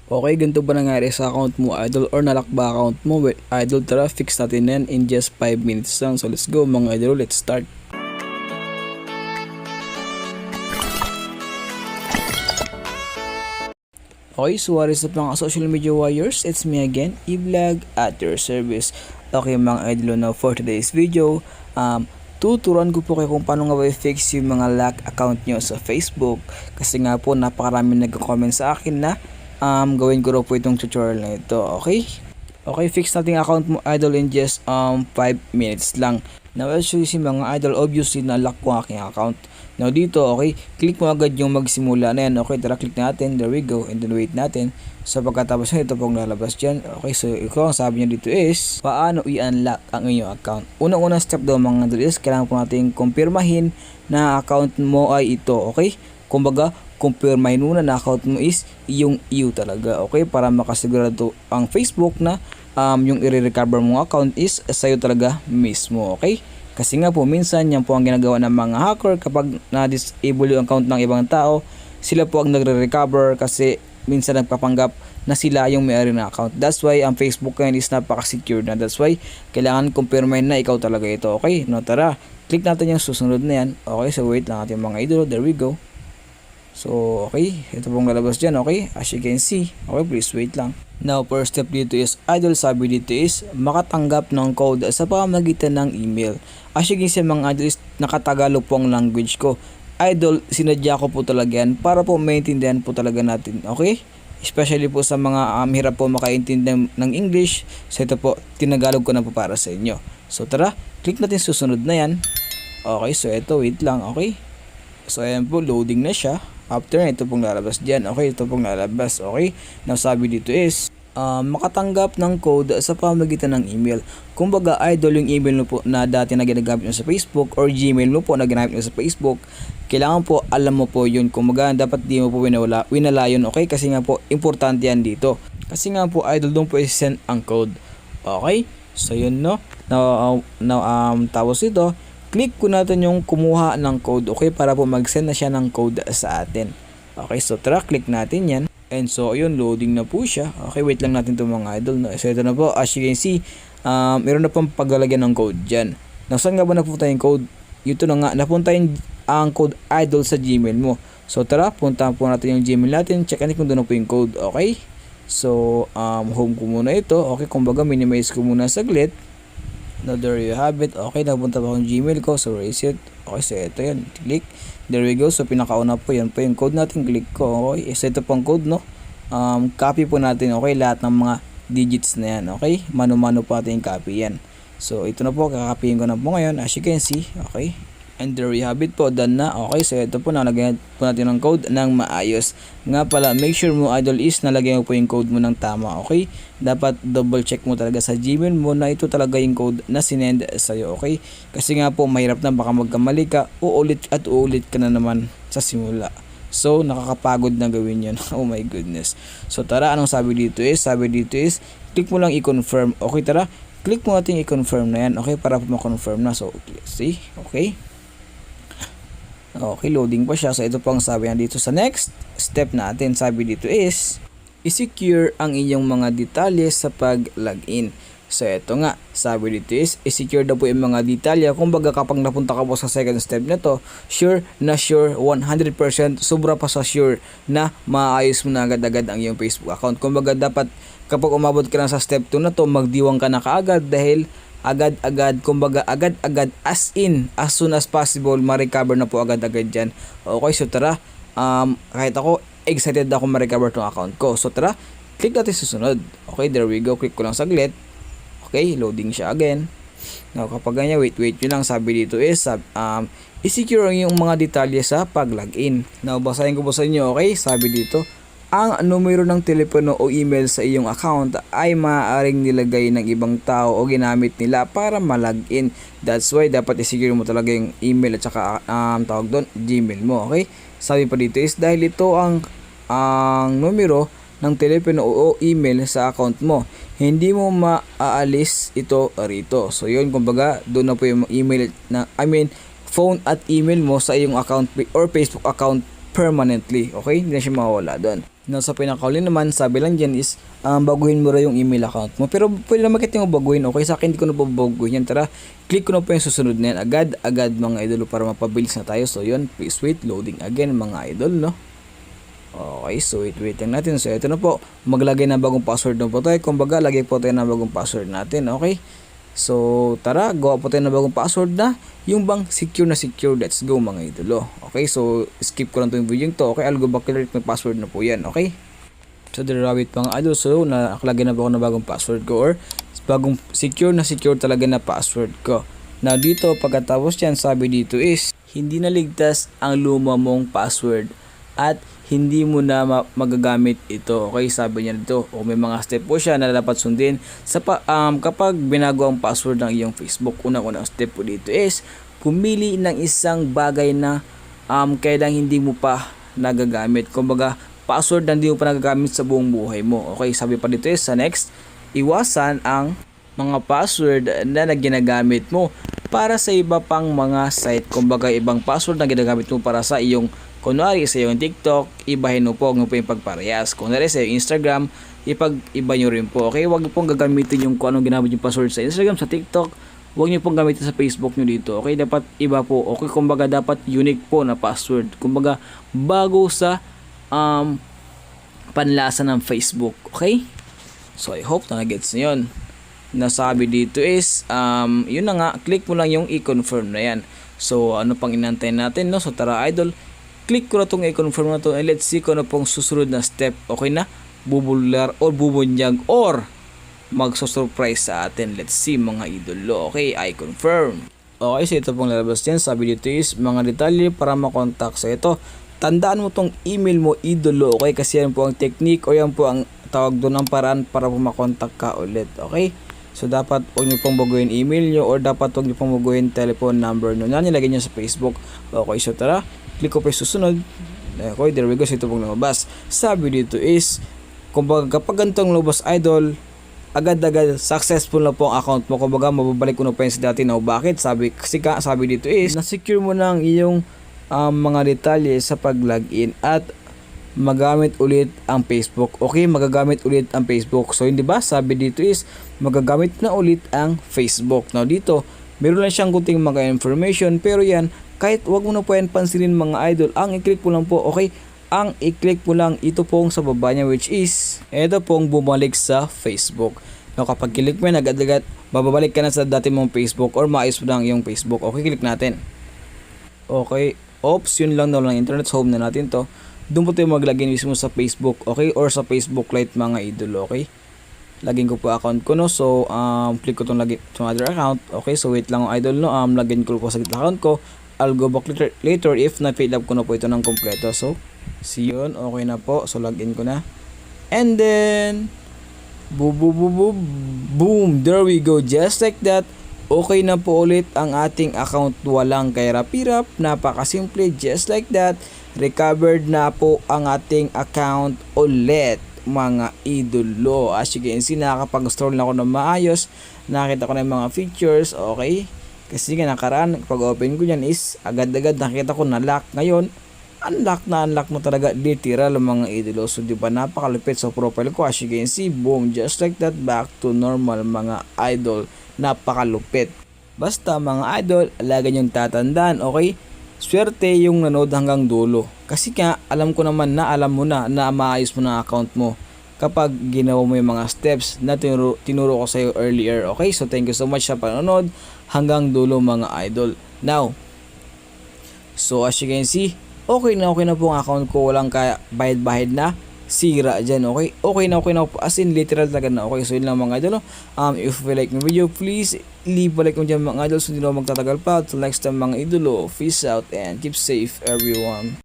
Okay, ganito ba nangyari sa account mo, idol, or nalock ba account mo? Well, idol, tara, fix natin yan in just 5 minutes lang. So let's go mga idol, let's start. Okay, so what is up mga social media warriors? It's me again, E-Vlog at your service. Okay mga idol, now for today's video, tuturuan ko po kayo kung paano nga ba i-fix yung mga lock account nyo sa Facebook. Kasi nga po napakarami nagko-comment sa akin na gawin ko raw po itong tutorial na ito. Okay? Okay, fix natin account mo idol in just 5 minutes lang. Now as you see mga idol, obviously na lock ko ang aking account. Now dito, okay, click mo agad yung magsimula na yan. Okay, tara, click natin, there we go, and then wait natin. So pagkatapos na ito pong lalabas dyan. Okay, so ikaw ang sabi niya dito is paano i-unlock ang inyong account. Unang-unang step daw mga idol is kailangan po natin kumpirmahin na account mo ay ito. Okay, kumbaga kumpirmahin muna na account mo is yung iyo talaga. Okay, para makasigurado ang Facebook na yung i-recover mong account is sa'yo talaga mismo. Okay, kasi nga po minsan yan po ang ginagawa ng mga hacker kapag na-disable yung account ng ibang tao. Sila po ang nagre-recover kasi minsan nagpapanggap na sila yung may-ari ng account. That's why ang Facebook ngayon is napaka-secure na. That's why kailangan kumpirmahin na ikaw talaga ito. Okay, no, tara, click natin yung susunod na yan. Okay, so wait lang natin mga idol. There we go. So, okay, ito pong lalabas dyan, okay, as you can see. Okay, please wait lang. Now, first step dito is, idol, sabi dito is, makatanggap ng code sa pamamagitan ng email. As you can see mga idol is, nakatagalog po ang language ko. Idol, sinadya ko po talaga yan para po maintindihan po talaga natin, okay? Especially po sa mga hirap po makaintindi ng English. So, ito po, tinagalog ko na po para sa inyo. So, tara, click natin susunod na yan. Okay, so ito, wait lang, okay? So, ayan po, loading na siya. After ito pong lalabas dyan. Okay, ito pong lalabas. Okay, now sabi dito is makatanggap ng code sa pamamagitan ng email. Kumbaga idol, yung email mo po na dati na ginagamit mo sa Facebook or Gmail mo po na ginamit mo sa Facebook, kailangan po alam mo po yun. Kumbaga dapat di mo po winala yun. Okay, kasi nga po importante yan dito. Kasi nga po idol, doon po i-send ang code. Okay, so yun no. Now tapos ito, click ko natin yung kumuha ng code, okay, para po mag-send na siya ng code sa atin. Okay, so tara, click natin yan. And so, ayun, loading na po siya. Okay, wait lang natin itong mga idol. No? So, ito na po, as you can see, meron na pang paglalagyan ng code dyan. Now, saan nga ba napunta yung code? Ito na nga, napunta yung ang code idol sa Gmail mo. So, tara, punta po natin yung Gmail natin. Check natin kung doon na po yung code, okay? So, home ko muna ito. Okay, kumbaga, minimize ko muna saglit. Now, there you have it. Okay, napunta pa akong Gmail ko. So, erase it. Okay, so ito yan. Click. There we go. So, pinakauna po yan po yung code natin. Click ko. Okay, so ito pong code, no? Copy po natin, okay, lahat ng mga digits na yan. Okay, mano-mano po natin yung copy yan. So, ito na po. Kakopyin ko na po ngayon. As you can see. Okay. And there we have it po, done na. Okay, so ito po, nalagyan po natin ng code ng maayos. Nga pala, make sure mo idol is nalagyan mo po yung code mo ng tama, okay? Dapat double check mo talaga sa Gmail mo na ito talaga yung code na sinend sa'yo, okay? Kasi nga po, mahirap na baka magkamali ka, uulit at uulit ka na naman sa simula. So, nakakapagod na gawin yun. Oh my goodness. So, tara, anong sabi dito is? Sabi dito is, click mo lang i-confirm. Okay, tara, click mo natin i-confirm na yan, okay? Para po ma-confirm na. So, see? Okay? Okay, loading pa siya. So, ito po ang sabi niya dito sa next step natin. Sabi dito is, i-secure ang inyong mga detalye sa pag-login. So, ito nga. Sabi dito is, i-secure na po yung mga detalye. Kumbaga, kapag napunta ka po sa second step na to, sure na sure, 100%, sobra pa sa sure na maayos mo na agad-agad ang iyong Facebook account. Kumbaga, dapat kapag umabot ka na sa step 2 na to, magdiwang ka na kaagad dahil agad-agad, kumbaga agad-agad, as in, as soon as possible, ma-recover na po agad-agad dyan. Okay, so tara, kahit ako, excited ako ma-recover tong account ko. So tara, click natin susunod. Okay, there we go, click ko lang saglit. Okay, loading siya again. Now, kapag ganyan, wait yun lang, sabi dito is, i-secure yung mga detalye sa pag-login. Now, basahin ko po sa inyo, okay, sabi dito, ang numero ng telepono o email sa iyong account ay maaaring nilagay ng ibang tao o ginamit nila para ma-login. That's why dapat i-secure mo talaga yung email at saka tawag doon, Gmail mo. Okay? Sabi pa dito is dahil ito ang numero ng telepono o email sa account mo, hindi mo maaalis ito rito. So yun, kumbaga doon na po yung email na, phone at email mo sa iyong account or Facebook account permanently. Okay? Hindi na siya mawawala doon. No, sa pinakauli naman, sabi lang dyan is baguhin mo rin yung email account mo. Pero pwede naman kita yung baguhin. Okay, sa akin hindi ko na babaguhin yan. Tara, click ko na po yung susunod na yan. Agad mga idol para mapabilis na tayo. So yun, please wait, loading again mga idol, no? Okay, so wait lang natin. So ito na po, maglagay ng bagong password na po tayo. Kumbaga, lagay po tayo ng bagong password natin. Okay, so tara, gawa po tayo ng bagong password na yung bang secure na secure. Let's go mga idolo. Okay, so skip ko lang itong video to. Okay, I'll go back to my password na po yan. Okay, so there rabbit mga idol. So nakalagay na po ako ng bagong password ko or bagong secure talaga na password ko. Now dito pagkatapos yan, sabi dito is hindi na ligtas ang luma mong password at hindi mo na magagamit ito. Okay, sabi niya dito. O may mga step po siya na dapat sundin sa kapag binago ang password ng iyong Facebook. Unang step po dito is pumili ng isang bagay na kailang hindi mo pa nagagamit. Kumbaga, password na hindi mo pa nagagamit sa buong buhay mo. Okay, sabi pa dito is sa next, iwasan ang mga password na ginagamit mo para sa iba pang mga site. Kumbaga, ibang password na ginagamit mo para sa iyong kunwari sa yung TikTok, ibahin mo po yung pagparehas. Kunwari sa yung Instagram, ipag-iba nyo rin po. Okay, huwag pong gagamitin yung kung anong ginamit yung password sa Instagram, sa TikTok. Huwag nyo pong gamitin sa Facebook nyo dito. Okay, dapat iba po. Okay, kumbaga dapat unique po na password. Kumbaga bago sa panlasa ng Facebook. Okay? So I hope na nagets na yun. Nasabi dito is, yun na nga, click mo lang yung i-confirm na yan. So ano pang inantay natin, no? So tara idol, click ko na itong i-confirm na ito and let's see kung ano pong susunod na step. Okay na? Bubular or bubunyag or magsusurprise sa atin. Let's see mga idolo. Okay, I confirm. Okay, so ito pong lalabas dyan. Sabi dito is mga detalye para makontak sa ito. Tandaan mo tong email mo idolo. Okay, kasi yan po ang technique o yan po ang tawag doon ng paraan para po makontak ka ulit. Okay, so dapat huwag nyo pong baguhin email nyo or dapat huwag nyo pong baguhin telephone number nyo. Yan, nilagay nyo sa Facebook. Okay, so tara, click ko pa yung susunod. Okay, there we go. So ito pong lumabas. Sabi dito is, kumbaga kapag ganitong lumabas idol, agad-agad successful na po ang account mo. Kumbaga mababalik ko na pa yun sa dati. Now bakit? Sabi dito is, na-secure mo na ang iyong mga detalye sa pag-login at magamit ulit ang Facebook. Okay, magagamit ulit ang Facebook. So hindi ba? Sabi dito is, magagamit na ulit ang Facebook. Now dito, meron lang siyang kunting mga information pero yan, kahit wag mo na po yan pansinin mga idol, ang i-click mo lang po, okay? Ang i-click mo lang ito pong sa baba niya which is, ito pong bumalik sa Facebook. Now kapag click mo yan, agad-agad, babalik ka na sa dati mong Facebook or maayos mo lang yung Facebook. Okay, click natin. Okay, oops, yun lang daw lang internet, home na natin to. Doon po tayo maglagin mismo sa Facebook, okay? Or sa Facebook Lite mga idol, okay? Lagin ko po account ko, no? So, click ko itong lagin sa other account. Okay, so wait lang idol, no? Lagin ko po sa account ko. I'll go back later if na-fill up ko na po ito ng kompleto. So, see yun. Okay na po. So, login ko na. And then, boom. There we go. Just like that. Okay na po ulit ang ating account. Walang kahirap-hirap. Napakasimple. Just like that. Recovered na po ang ating account ulit. Mga idolo. As you can see, nakakapag-scroll na ako ng maayos. Nakita ko na yung mga features. Okay. Kasi nga nakaraan, pag open ko yan is agad-agad nakita ko na lock. Ngayon, unlock mo talaga literal mga idolo. So di ba napakalupit sa profile ko. As you can see, boom, just like that, back to normal mga idol. Napakalupit. Basta mga idol, lagi yung tatandaan, okay? Swerte yung nanood hanggang dulo. Kasi nga, alam mo na maayos mo na account mo kapag ginawa mo yung mga steps na tinuro ko sa iyo earlier. Okay, so thank you so much sa panonood hanggang dulo mga idol. Now, so as you can see, okay na po ang account ko. Walang kaya bahid-bahid na sira dyan. Okay, okay na po. As in, literal talaga na. Okay, so yun lang mga idol. If you like my video, please leave a like mo dyan mga idol. So hindi na ako magtatagal pa. Till next time mga idolo. Peace out and keep safe everyone.